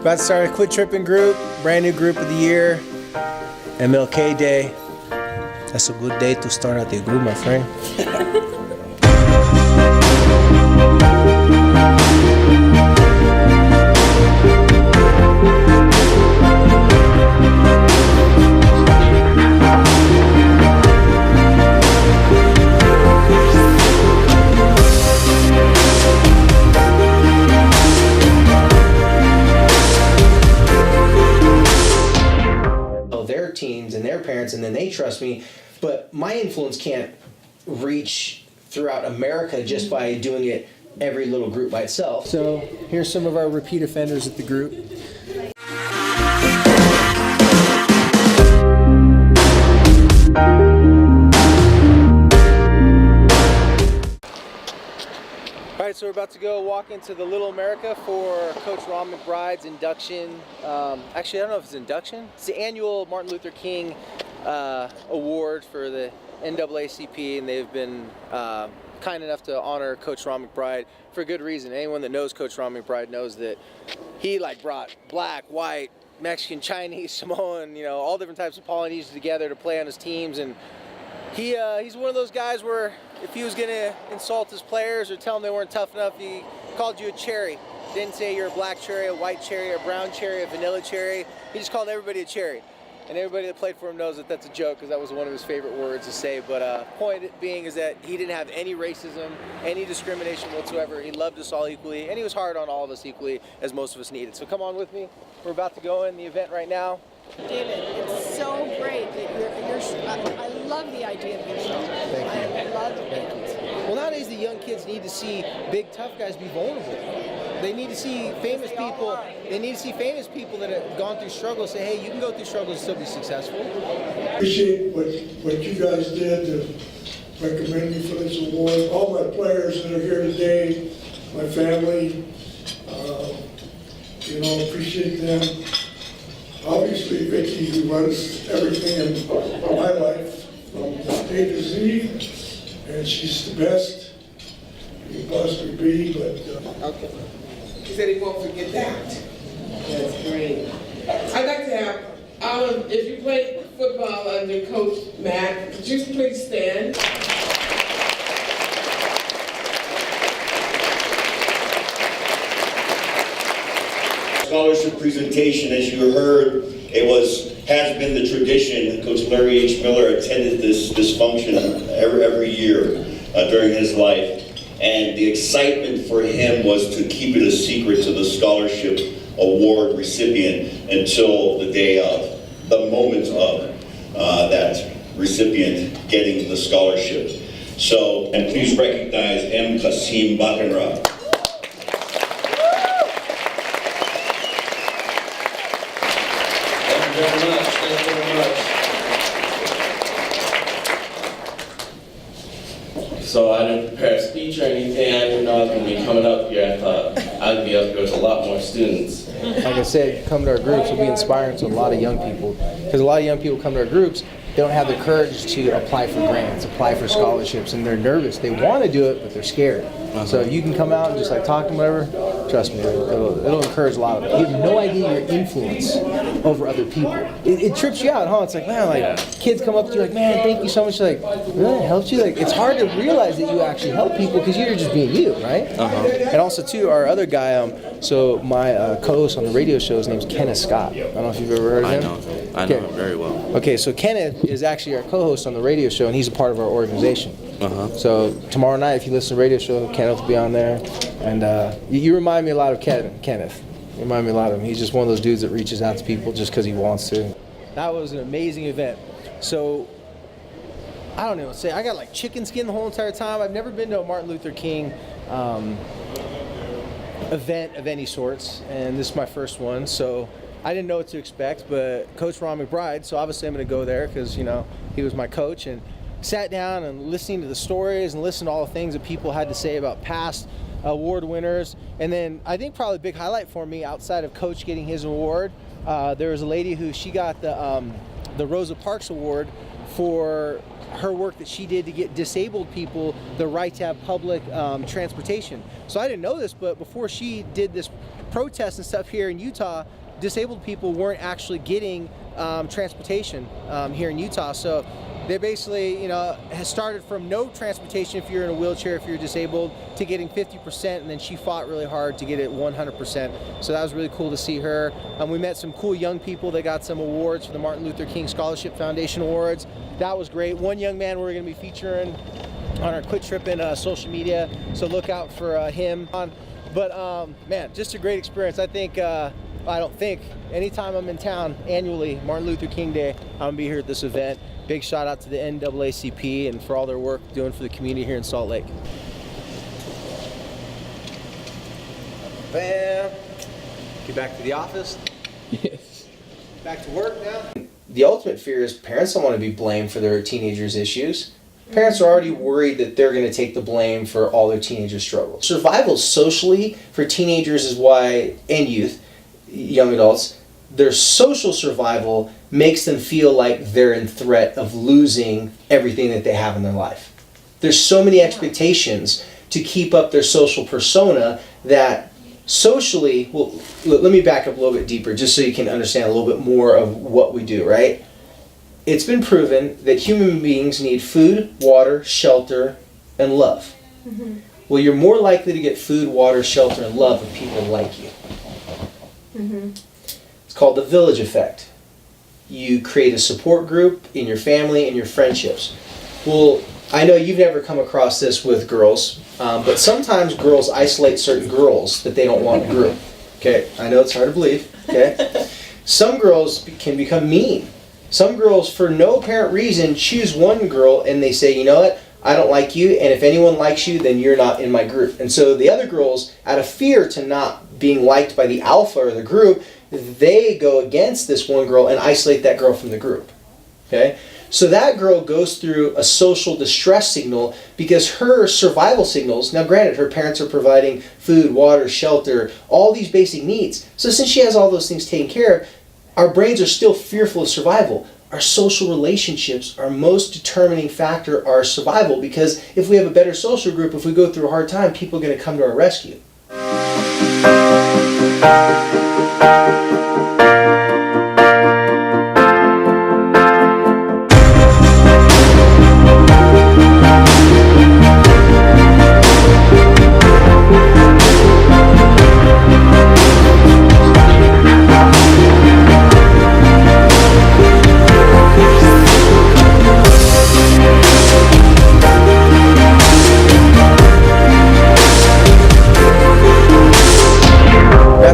About to start a Quit Tripping group, brand new group of the year, MLK Day. That's a good day to start out the group, my friend. Their teams and their parents, and then they trust me, but my influence can't reach throughout America just by doing it every little group by itself. So here's some of our repeat offenders at the group. All right, so we're about to go walk into the Little America for Coach Ron McBride's induction. Actually, I don't know if it's induction. It's the annual Martin Luther King award for the NAACP, and they've been kind enough to honor Coach Ron McBride for good reason. Anyone that knows Coach Ron McBride knows that he brought black, white, Mexican, Chinese, Samoan, all different types of Polynesians together to play on his teams, and he's one of those guys where if he was going to insult his players or tell them they weren't tough enough, he called you a cherry. Didn't say you're a black cherry, a white cherry, a brown cherry, a vanilla cherry. He just called everybody a cherry. And everybody that played for him knows that that's a joke because that was one of his favorite words to say. But point being is that he didn't have any racism, any discrimination whatsoever. He loved us all equally, and he was hard on all of us equally as most of us needed. So come on with me. We're about to go in the event right now. David, it's so great that I love the idea of your show. Thank you. I love it. Well, nowadays the young kids need to see big tough guys be vulnerable. They need to see famous people. They need to see famous people that have gone through struggles say, hey, you can go through struggles and still be successful. Appreciate what you guys did to recommend me for this award. All my players that are here today, my family, appreciate them. Obviously, Vicky, who runs everything in my life from A to Z, and she's the best you can possibly be. But okay, he said he won't forget that. That's great. I'd like to have if you played football under Coach Matt, could you please stand? Scholarship presentation, as you heard, has been the tradition. Coach Larry H. Miller attended this function every year during his life, and the excitement for him was to keep it a secret to the scholarship award recipient until the day of, the moment of that recipient getting the scholarship. So, and please recognize M. Kasim Bakanra. Thank you very much. So I didn't prepare a speech or anything. I didn't know I was going to be coming up here. I thought I'd be up here with a lot more students. Like I said, come to our groups will be inspiring to a lot of young people. Because a lot of young people come to our groups, they don't have the courage to apply for grants, apply for scholarships, and they're nervous. They want to do it, but they're scared. So if you can come out and just talk to them, whatever, trust me, it'll encourage a lot of them. You have no idea your influence over other people. It trips you out, huh? It's man, kids come up to you man, thank you so much. You're really? It helps you? It's hard to realize that you actually help people because you're just being you, right? And also, too, our other guy, so my co-host on the radio show, his name's Kenneth Scott. I don't know if you've ever heard of him. I know him very well. Okay, so Kenneth is actually our co-host on the radio show, and he's a part of our organization. So tomorrow night, if you listen to the radio show, Kenneth will be on there. And you remind me a lot of Kenneth. You remind me a lot of him. He's just one of those dudes that reaches out to people just because he wants to. That was an amazing event. So I don't know what to say. I got chicken skin the whole entire time. I've never been to a Martin Luther King event of any sorts, and this is my first one. So I didn't know what to expect, but Coach Ron McBride, so obviously I'm going to go there because, he was my coach, and sat down and listening to the stories and listened to all the things that people had to say about past award winners. And then I think probably a big highlight for me outside of Coach getting his award, there was a lady who she got the Rosa Parks Award for her work that she did to get disabled people the right to have public transportation. So I didn't know this, but before she did this protest and stuff here in Utah, disabled people weren't actually getting transportation here in Utah. So they basically, you know, has started from no transportation if you're in a wheelchair, if you're disabled, to getting 50%, and then she fought really hard to get it 100%. So that was really cool to see her. We met some cool young people that got some awards for the Martin Luther King Scholarship Foundation Awards. That was great. One young man we're going to be featuring on our Quit Trippin' social media, so look out for him. But man, just a great experience. I think, anytime I'm in town annually, Martin Luther King Day, I'm going to be here at this event. Big shout out to the NAACP and for all their work doing for the community here in Salt Lake. Bam. Get back to the office. Yes. Back to work now. The ultimate fear is parents don't want to be blamed for their teenagers' issues. Parents are already worried that they're going to take the blame for all their teenagers' struggles. Survival socially for teenagers is why, and youth, young adults, their social survival makes them feel like they're in threat of losing everything that they have in their life. There's so many expectations to keep up their social persona that socially, well, let me back up a little bit deeper just so you can understand a little bit more of what we do, right? It's been proven that human beings need food, water, shelter, and love. Mm-hmm. Well, you're more likely to get food, water, shelter, and love if people like you. Mm-hmm. It's called the village effect. You create a support group in your family and your friendships. Well, I know you've never come across this with girls, but sometimes girls isolate certain girls that they don't want in a group. Okay, I know it's hard to believe. Okay, some girls can become mean. Some girls, for no apparent reason, choose one girl and they say, you know what, I don't like you, and if anyone likes you, then you're not in my group. And so the other girls, out of fear to not being liked by the alpha or the group, they go against this one girl and isolate that girl from the group. Okay? So that girl goes through a social distress signal because her survival signals, now granted, her parents are providing food, water, shelter, all these basic needs. So since she has all those things taken care of, our brains are still fearful of survival. Our social relationships are most determining factor of our survival, because if we have a better social group, if we go through a hard time, people are going to come to our rescue.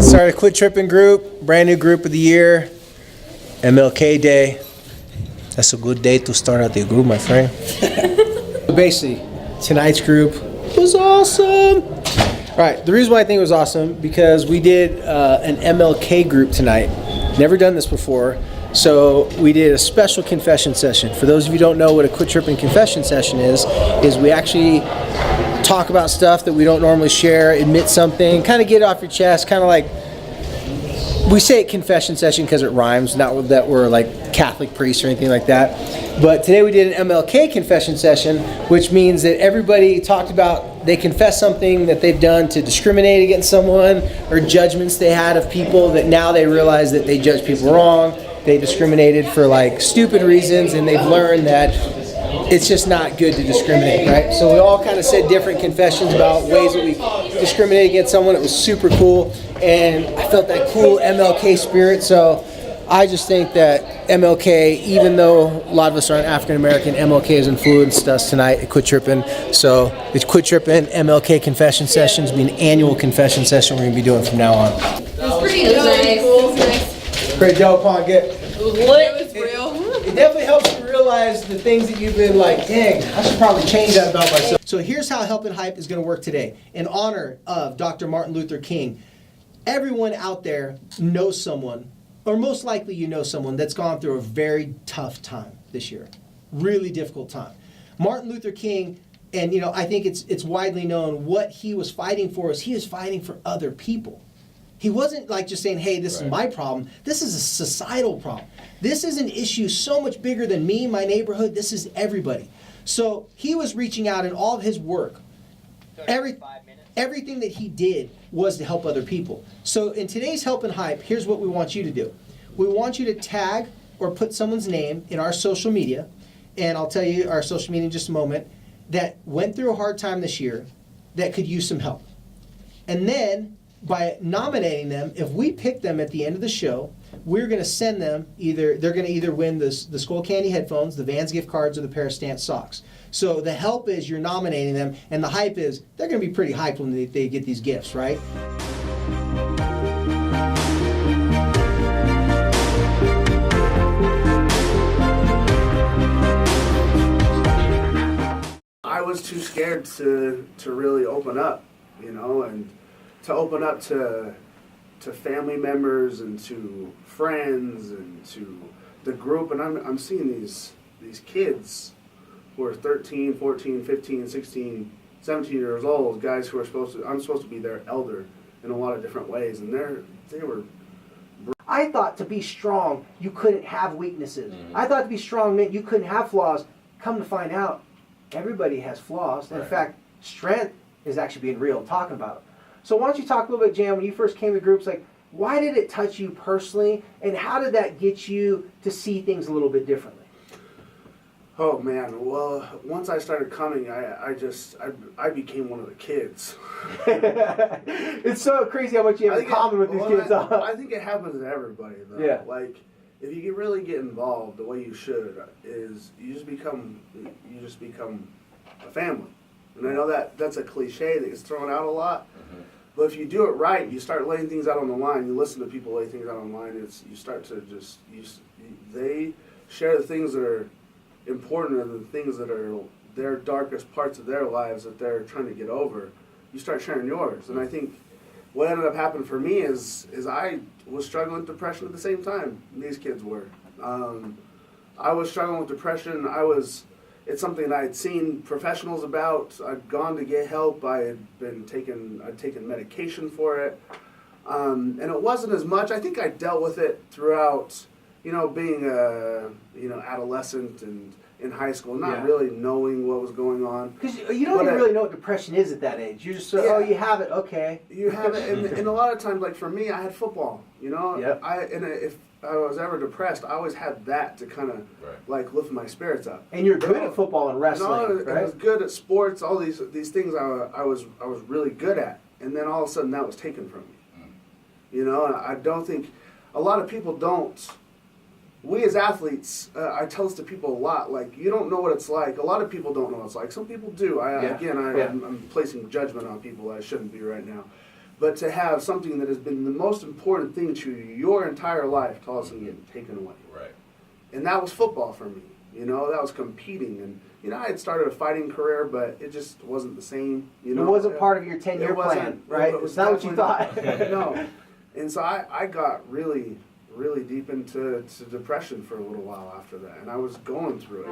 Started Quit Trippin' group, brand new group of the year, MLK Day. That's a good day to start out the group, my friend. Basically, tonight's group was awesome. All right, the reason why I think it was awesome, because we did an MLK group tonight. Never done this before. So we did a special confession session. For those of you who don't know what a Quit Trippin' confession session is we actually talk about stuff that we don't normally share, admit something, kind of get it off your chest, kind of like, we say it confession session because it rhymes, not that we're like Catholic priests or anything like that. But today we did an MLK confession session, which means that everybody talked about, they confess something that they've done to discriminate against someone, or judgments they had of people that now they realize that they judge people wrong, they discriminated for like stupid reasons, and they've learned that it's just not good to discriminate, right? So we all kind of said different confessions about ways that we discriminate against someone. It was super cool, and I felt that cool MLK spirit. So I just think that MLK, even though a lot of us aren't African American, MLK has influenced us tonight at Quit Trippin'. So the Quit Trippin' MLK confession session is be an annual confession session we're going to be doing from now on. It was pretty dope. Cool. It was nice. Pretty dope, huh? It was lit. It was real. It definitely helps you realize the things that you've been like, dang, I should probably change that about myself. So here's how Helping Hype is going to work today. In honor of Dr. Martin Luther King, everyone out there knows someone, or most likely you know someone that's gone through a very tough time this year. Really difficult time. Martin Luther King, and I think it's widely known what he was fighting for is he was fighting for other people. He wasn't like just saying, hey, this is my problem. This is a societal problem. This is an issue so much bigger than me, my neighborhood. This is everybody. So he was reaching out in all of his work. Everything that he did was to help other people. So in today's Help and Hype, here's what we want you to do. We want you to tag or put someone's name in our social media, and I'll tell you our social media in just a moment, that went through a hard time this year that could use some help. And then by nominating them, if we pick them at the end of the show, we're going to send them they're going to either win the Skull Candy headphones, the Vans gift cards, or the pair of Stance socks. So the help is you're nominating them, and the hype is they're going to be pretty hyped when they get these gifts, right? I was too scared to really open up, and to open up to family members and to friends and to the group. And I'm seeing these kids who are 13, 14, 15, 16, 17 years old, guys who are I'm supposed to be their elder in a lot of different ways, and they were. I thought to be strong, you couldn't have weaknesses. I thought to be strong meant you couldn't have flaws. Come to find out, everybody has flaws. In fact, strength is actually being real, talking about it. So why don't you talk a little bit, Jan, when you first came to groups, like, why did it touch you personally, and how did that get you to see things a little bit differently? Oh man, well, once I started coming, I became one of the kids. It's so crazy how much you have in common with these kids. I think it happens to everybody, though. Yeah. Like, if you really get involved the way you should, is you just become a family. And I know that's a cliche that gets thrown out a lot, but if you do it right, you start laying things out on the line. You listen to people lay things out on the line. You start to they share the things that are important and the things that are their darkest parts of their lives that they're trying to get over. You start sharing yours, and I think what ended up happening for me is I was struggling with depression at the same time these kids were. I was struggling with depression. It's something that I had seen professionals about. I'd gone to get help. I'd taken medication for it, and it wasn't as much. I think I dealt with it throughout, being a adolescent and in high school, not really knowing what was going on. Because you don't even really know what depression is at that age. You're just oh, you have it, okay. You have it, and a lot of times, like for me, I had football. Yep. If I was ever depressed, I always had that to kind of like lift my spirits up. And you're good at football and wrestling, right? I was good at sports. All these things I was really good at, and then all of a sudden that was taken from me. And I don't think a lot of people don't. We as athletes, I tell this to people a lot, like, you don't know what it's like. A lot of people don't know what it's like. Some people do. I'm placing judgment on people that I shouldn't be right now. But to have something that has been the most important thing to your entire life all of a sudden get taken away. Right. And that was football for me. That was competing. And, I had started a fighting career, but it just wasn't the same. It wasn't part of your 10-year plan, right? It's not what you thought. No. And so I got really deep into depression for a little while after that, and I was going through it.